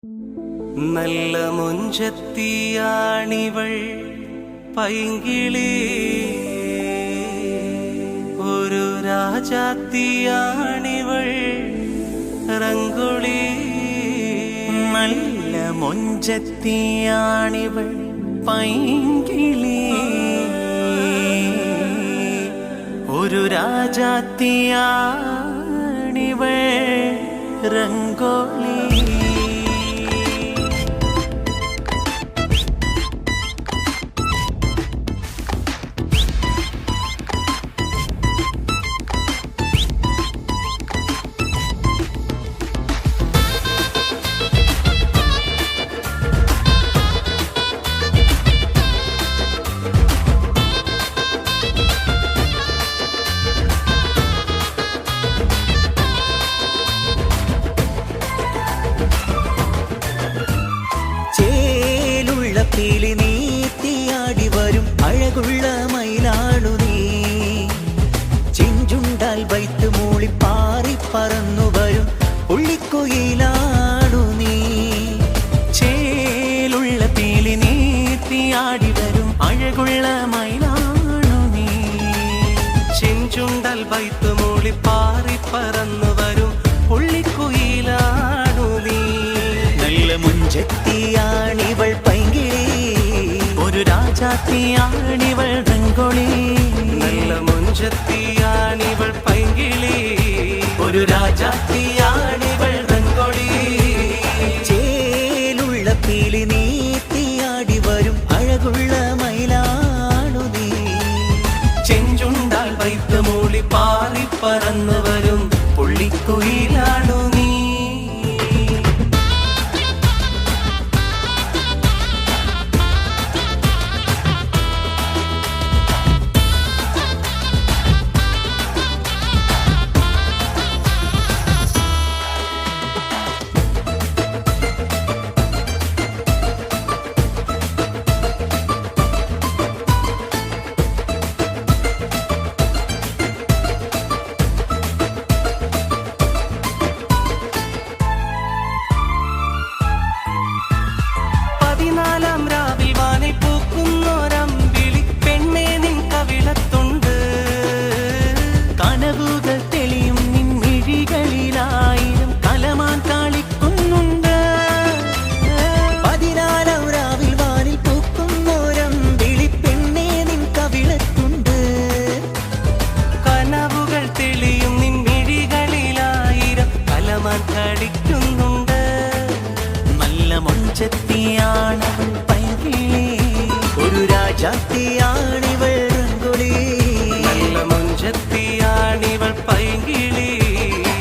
നല്ല മുഞ്ചത്തിയാണിവൾ പൈങ്കിളി, ഒരു രാജാത്തിയാണിവൾ റംഗോളി. നല്ല മൊഞ്ചത്തിയാണിവൾ പൈങ്കിളി, ഒരു രാജാത്തിയാണിവൾ റംഗോളി. പീലി നീത്തിയാടി വരും അഴകുള്ള മയിലാണു നീ, ചിഞ്ചുണ്ടാൽ വൈത്ത് മൂളി പാറി പറന്നു വരും ഉള്ളിക്കുയിലാണു നീ. ചേലുള്ള പീലി നീത്തിയാടി വരും അഴകുള്ള മയിലാണു നീ, ചിഞ്ചുണ്ടാൽ വൈത്ത് മൂളി പാറി പറന്നു വരും ഉള്ളിക്കുയിലാണു നീ. നല്ല മുഞ്ചത്തിയാണിവൾ പൈങ്കിളി, ഒരു രാജാത്തിയാണിവൾ റംഗോളി. നല്ല മുഞ്ചത്തിയാണിവൾ പൈങ്കിളി, ഒരു രാജാത്തിയാണിവൾ റംഗോളി. ചേലുള്ള പീലി നീത്തിയാടി വരും അഴകുള്ള മയിലാണു നീ, ചെഞ്ചുണ്ടാൽ വൈത്ത് മൂളി പാറി പറന്നു വരും പുള്ളിക്കുയിലാണു നീ. പതിനാലാം രാവിൽ വാനിൽ പൂക്കുന്നോരമ്പിളി പെണ്ണേ നിൻ കവിളത്തുണ്ട്, കനവുകൾ തെളിയും നിൻ മിഴികളിലായിരം കലമാൻ കാളിക്കുന്നുണ്ട്. പതിനാലാം രാവിൽ വാനിൽ പൂക്കുന്നോരമ്പിളി പെണ്ണേ നിൻ കവിളത്തുണ്ട്, കനവുകൾ തെളിയും നിൻ മിഴികളിലായിരം കലമാൻ കളിക്കുന്നുണ്ട്. നല്ല മൊഞ്ചത്തിയാണവൾ പൈങ്കിളി, ഒരു രാജാത്തിയാണിവൾ റംഗോളി. നല്ല മുഞ്ചത്തിയാണിവൾ പൈങ്കിളി,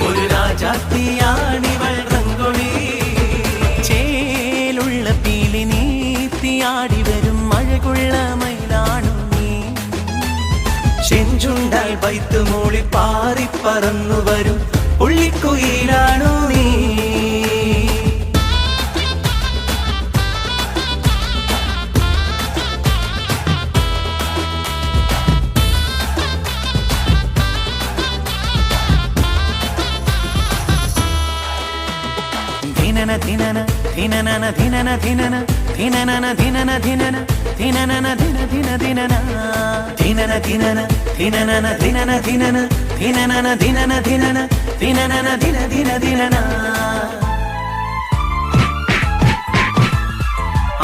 ഒരു രാജാത്തിയാണിവൾ റംഗോളി. ചേലുള്ള പീലി നീത്തിയാടി വരും അഴകുള്ള മയിലാണു നീ, ചെഞ്ചുണ്ടാൽ വൈത്ത് മൂളി പാറി പറന്നു വരും പുള്ളിക്കുയിലാണു നീ. ധിനന ധിനന ധിനനന ധിനന ധിനന ധിനനന ധിനന ധിനന ധിനനന ധിന ധിന ധിനന ധിനന ധിനന ധിനനന ധിനന ധിനന ധിനനന ധിനന ധിനന ധിനനന ധിന ധിന ധിനന.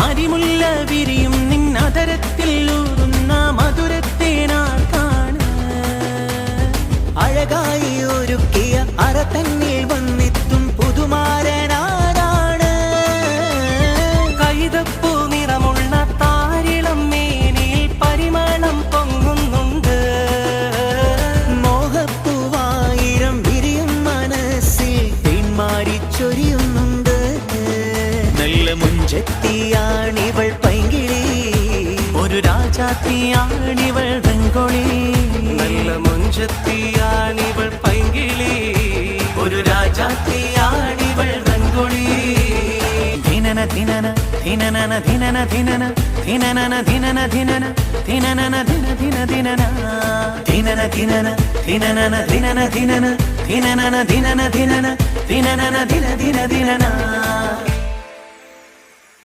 അരിമുല്ല വിരിയും നിന്നതരത്തിൽ ഊറുന്ന മധുരത്തേനാൾ കാണ്, അഴകായി ഒരുക്കിയ അറ തന്നിൽ വന്നെത്തും പുതുമാരനാരാണ്. കൈതപ്പൂ നിറമുള്ള താരിളം മേനിയിൽ പരിമളം പൊങ്ങുന്നുണ്ട്, മോഹപ്പൂവായിരം വിരിയും മനസ്സിൽ തേന്മാരി ചൊരിയുന്നുണ്ട്. നല്ല മുഞ്ചത്തിയാണിവൾ പൈങ്കിളി, ഒരു രാജാത്തിയാണിവൾ റംഗോളി. നല്ല മുഞ്ചത്തിയാണിവൾ പൈങ്കിളി, ഒരു രാജാത്തിയാണിവൾ റംഗോളി. ധിനന ധിനന ധിനനന ധിനന ധിനന ധിനനന ധിനന ധിനന ധിനനന ധിന ധിന ധിനന ധിനന ധിനന ധിനനന ധിനന ധിനന ധിനനന ധിനന ധിനന ധിനനന ധിന ധിന ധിനന.